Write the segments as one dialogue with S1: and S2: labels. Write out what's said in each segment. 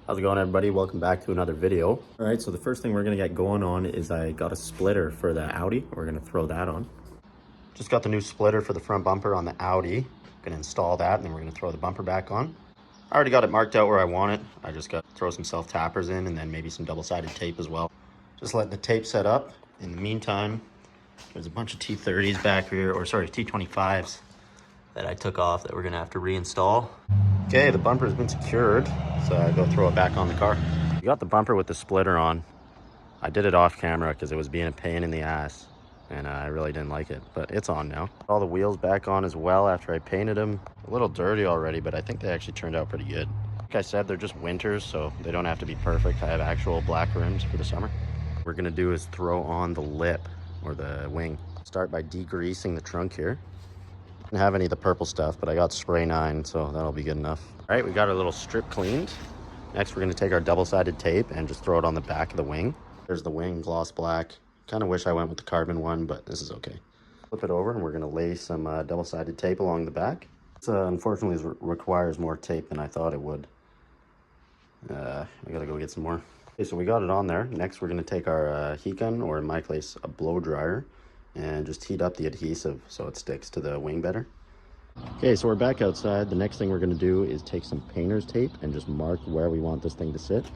S1: How's it going, everybody? Welcome back to another video. All right, so the first thing we're gonna get going on is I got a splitter for the Audi. We're gonna throw that on. Just got the new splitter for the front bumper on the Audi. Gonna install that and then we're gonna throw the bumper back on. I already got it marked out where I want it. I just got to throw some self-tappers in and then maybe some double-sided tape as well. Just letting the tape set up. In the meantime, there's a bunch of T30s back here, or sorry, T25s that I took off that we're gonna have to reinstall. Okay, the bumper has been secured, so I go throw it back on the car. We got the bumper with the splitter on. I did it off camera because it was being a pain in the ass, and I really didn't like it, but it's on now. All the wheels back on as well after I painted them. A little dirty already, but I think they actually turned out pretty good. Like I said, they're just winters, so they don't have to be perfect. I have actual black rims for the summer. What we're gonna do is throw on the lip, or the wing. Start by degreasing the trunk here. Didn't have any of the purple stuff, but I got spray 9, so that'll be good enough. All right, we got our little strip cleaned. Next, we're gonna take our double-sided tape and just throw it on the back of the wing. There's the wing, gloss black. Kind of wish I went with the carbon one, but this is okay. Flip it over and we're gonna lay some double-sided tape along the back. This unfortunately requires more tape than I thought it would. I gotta go get some more. Okay, so we got it on there. Next, we're gonna take our heat gun, or in my case, a blow dryer, and just heat up the adhesive so it sticks to the wing better. Okay, so we're back outside. The next thing we're gonna do is take some painter's tape and just mark where we want this thing to sit.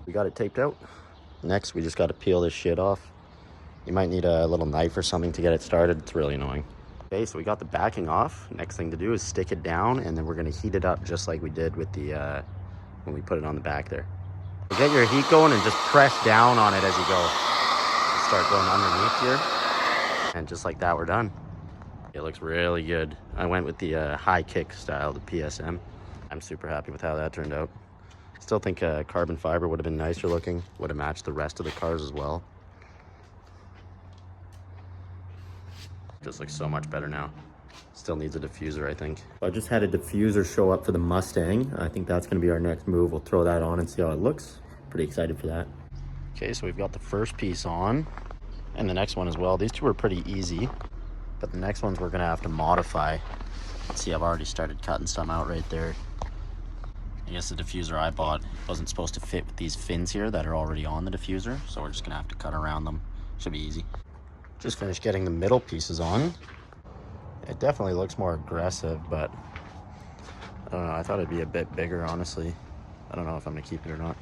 S1: We got it taped out. Next, we just gotta peel this shit off. You might need a little knife or something to get it started. It's really annoying. Okay, so we got the backing off. Next thing to do is stick it down, and then we're gonna heat it up just like we did with the when we put it on the back there. So get your heat going and just press down on it as you go. Start going underneath here. And just like that, we're done. It looks really good. I went with the high kick style, the PSM. I'm super happy with how that turned out. Still think carbon fiber would have been nicer looking. Would have matched the rest of the cars as well. Just looks so much better now. Still needs a diffuser, I think. I just had a diffuser show up for the Mustang. I think that's gonna be our next move. We'll throw that on and see how it looks. Pretty excited for that. Okay, so we've got the first piece on. And the next one as well. These two are pretty easy, but the next ones we're gonna have to modify. Let's see, I've already started cutting some out right there. I guess the diffuser I bought wasn't supposed to fit with these fins here that are already on the diffuser, so we're just gonna have to cut around them. Should be easy. Just finished getting the middle pieces on. It definitely looks more aggressive, but I don't know, I thought it'd be a bit bigger, honestly. I don't know if I'm gonna keep it or not.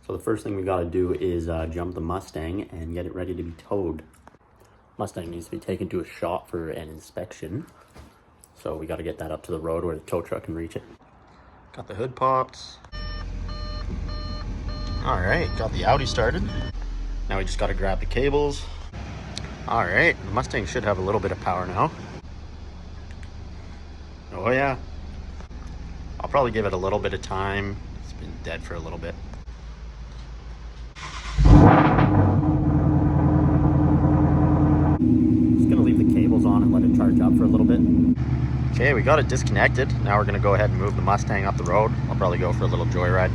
S1: So the first thing we gotta do is jump the Mustang and get it ready to be towed. Mustang needs to be taken to a shop for an inspection. So we gotta get that up to the road where the tow truck can reach it. Got the hood popped. All right, got the Audi started. Now we just gotta grab the cables. All right, the Mustang should have a little bit of power now. Oh yeah. I'll probably give it a little bit of time. It's been dead for a little bit. On and let it charge up for a little bit. Okay, we got it disconnected. Now we're gonna go ahead and move the Mustang up the road. I'll probably go for a little joyride.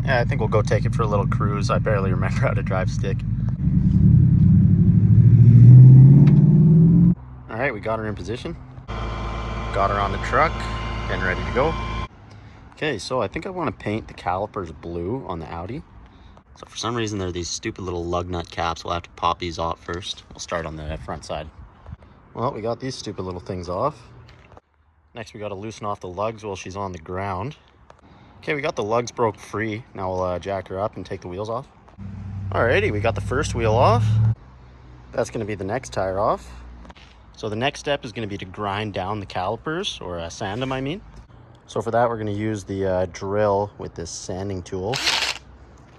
S1: Yeah, I think we'll go take it for a little cruise. I barely remember how to drive stick. All right, we got her in position. Got her on the truck, getting ready to go. Okay, so I think I want to paint the calipers blue on the Audi. So for some reason, there are these stupid little lug nut caps. We'll have to pop these off first. We'll start on the front side. Well, we got these stupid little things off. Next, we got to loosen off the lugs while she's on the ground. Okay, we got the lugs broke free. Now we'll jack her up and take the wheels off. Alrighty, we got the first wheel off. That's going to be the next tire off. So the next step is going to be to grind down the calipers, or sand them, I mean. So for that, we're going to use the drill with this sanding tool.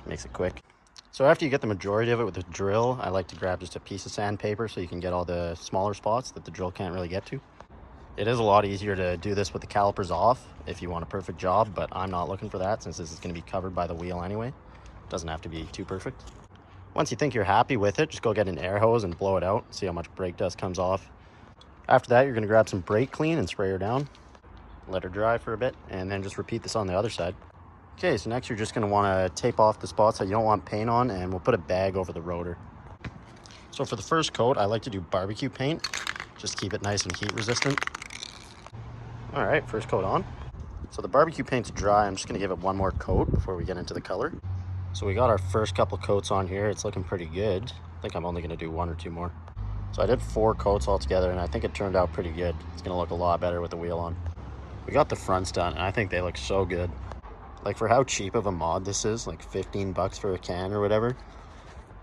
S1: Makes it quick. So after you get the majority of it with the drill, I like to grab just a piece of sandpaper so you can get all the smaller spots that the drill can't really get to. It is a lot easier to do this with the calipers off if you want a perfect job, but I'm not looking for that since this is going to be covered by the wheel anyway. It doesn't have to be too perfect. Once you think you're happy with it, just go get an air hose and blow it out. See how much brake dust comes off. After that, you're going to grab some brake clean and spray her down. Let her dry for a bit, and then just repeat this on the other side. Okay, so next you're just gonna wanna tape off the spots that you don't want paint on, and we'll put a bag over the rotor. So for the first coat, I like to do barbecue paint. Just keep it nice and heat resistant. All right, first coat on. So the barbecue paint's dry. I'm just gonna give it one more coat before we get into the color. So we got our first couple coats on here. It's looking pretty good. I think I'm only gonna do 1 or 2 more. So I did 4 coats altogether, and I think it turned out pretty good. It's gonna look a lot better with the wheel on. We got the fronts done, and I think they look so good. Like, for how cheap of a mod this is, like 15 bucks for a can or whatever,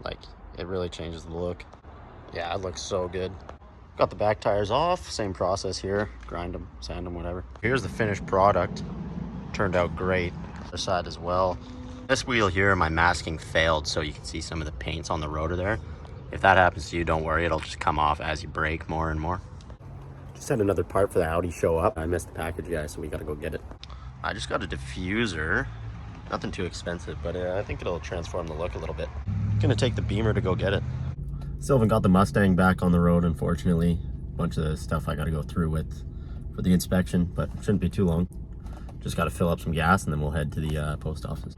S1: like, it really changes the look. Yeah, it looks so good. Got the back tires off, same process here. Grind them, sand them, whatever. Here's the finished product. Turned out great. Other side as well. This wheel here, my masking failed, so you can see some of the paints on the rotor there. If that happens to you, don't worry, it'll just come off as you brake more and more. Just had another part for the Audi show up. I missed the package, guys, so we gotta go get it. I just got a diffuser. Nothing too expensive, but I think it'll transform the look a little bit. Gonna take the Beamer to go get it. Still haven't got the Mustang back on the road, unfortunately. Bunch of stuff I gotta go through with for the inspection, but shouldn't be too long. Just gotta fill up some gas and then we'll head to the post office.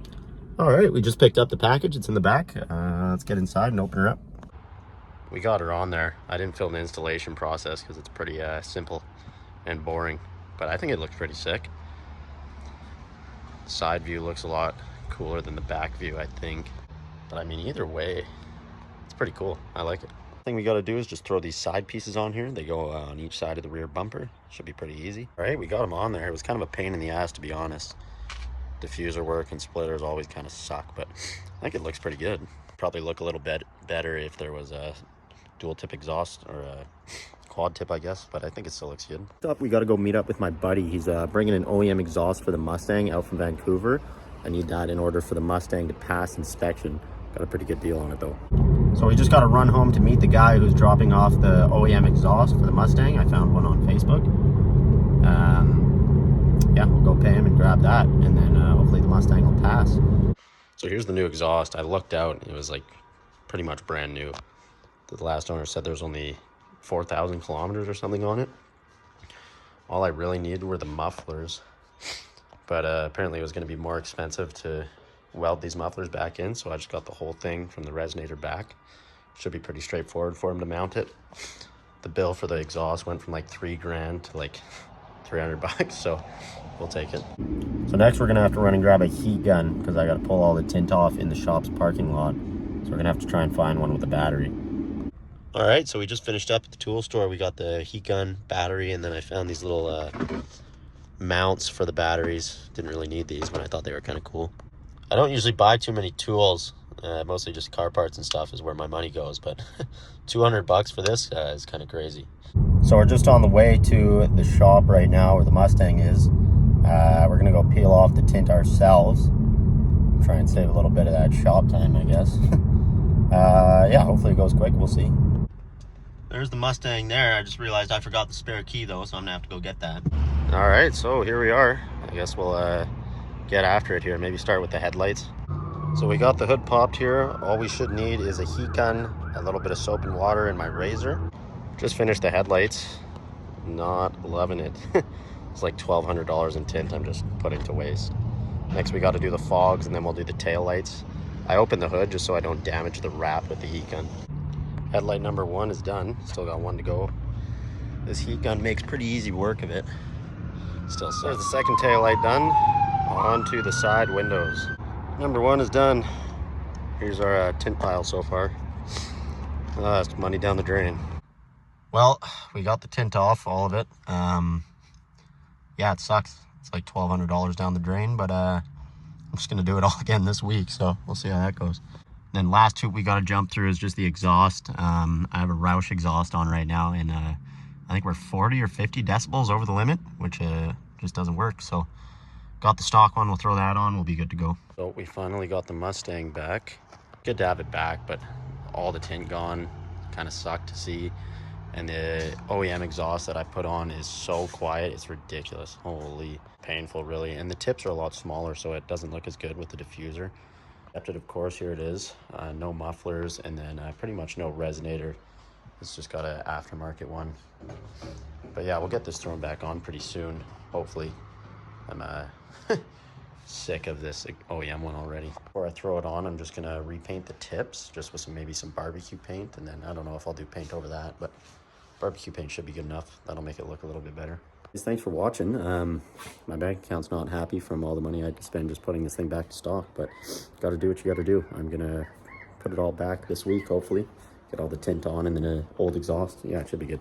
S1: All right, we just picked up the package. It's in the back. Let's get inside and open her up. We got her on there. I didn't film the installation process because it's pretty simple and boring, but I think it looks pretty sick. Side view looks a lot cooler than the back view, I think. But I mean, either way, it's pretty cool. I like it. Thing we got to do is just throw these side pieces on here. They go on each side of the rear bumper. Should be pretty easy. All right, we got them on there. It was kind of a pain in the ass, to be honest. Diffuser work and splitters always kind of suck, but I think it looks pretty good. Probably look a little bit better if there was a dual tip exhaust or a quad tip, I guess, but I think it still looks good. Up, we got to go meet up with my buddy. He's bringing an OEM exhaust for the Mustang out from Vancouver. I need that in order for the Mustang to pass inspection. Got a pretty good deal on it though. So we just got to run home to meet the guy who's dropping off the OEM exhaust for the Mustang. I found one on Facebook. Yeah, we'll go pay him and grab that, and then hopefully the Mustang will pass. So here's the new exhaust. I looked out, it was like pretty much brand new. The last owner said there's only 4,000 kilometers or something on it. All I really needed were the mufflers, but apparently it was going to be more expensive to weld these mufflers back in, so I just got the whole thing from the resonator back. Should be pretty straightforward for him to mount it. The bill for the exhaust went from like $3,000 to like 300 bucks, so we'll take it. So next we're gonna have to run and grab a heat gun because I gotta pull all the tint off in the shop's parking lot. So we're gonna have to try and find one with a battery. All right, so we just finished up at the tool store. We got the heat gun, battery, and then I found these little mounts for the batteries. Didn't really need these, but I thought they were kind of cool. I don't usually buy too many tools. Mostly just car parts and stuff is where my money goes, but 200 bucks for this is kind of crazy. So we're just on the way to the shop right now where the Mustang is. We're gonna go peel off the tint ourselves. Try and save a little bit of that shop time, I guess. Yeah, hopefully it goes quick, we'll see. There's the Mustang there. I just realized I forgot the spare key though, so I'm gonna have to go get that. All right, so here we are. I guess we'll get after it here. Maybe start with the headlights. So we got the hood popped here. All we should need is a heat gun, a little bit of soap and water, and my razor. Just finished the headlights. Not loving it. It's like $1,200 in tint I'm just putting to waste. Next we got to do the fogs, and then we'll do the tail lights. I opened the hood just so I don't damage the wrap with the heat gun. Headlight number 1 is done. Still got 1 to go. This heat gun makes pretty easy work of it. Still sucks. There's the second tail light done. On to the side windows. Number 1 is done. Here's our tint pile so far. It's money down the drain. Well, we got the tint off, all of it. Yeah, it sucks. It's like $1,200 down the drain, but I'm just gonna do it all again this week, so we'll see how that goes. Then last hoop we gotta jump through is just the exhaust. I have a Roush exhaust on right now, and I think we're 40 or 50 decibels over the limit, which just doesn't work. So got the stock one, we'll throw that on, we'll be good to go. So we finally got the Mustang back. Good to have it back, but all the tint gone. Kind of sucked to see. And the OEM exhaust that I put on is so quiet, it's ridiculous. Holy, painful really. And the tips are a lot smaller, so it doesn't look as good with the diffuser. Kept it, of course, here it is. No mufflers, and then pretty much no resonator. It's just got an aftermarket one. But yeah, we'll get this thrown back on pretty soon, hopefully. I'm sick of this OEM one already. Before I throw it on, I'm just gonna repaint the tips just with maybe some barbecue paint, and then I don't know if I'll do paint over that, but barbecue paint should be good enough. That'll make it look a little bit better. Thanks for watching. My bank account's not happy from all the money I had to spend just putting this thing back to stock, but gotta do what you gotta do. I'm gonna put it all back this week, hopefully. Get all the tint on and then an old exhaust. Yeah, it should be good.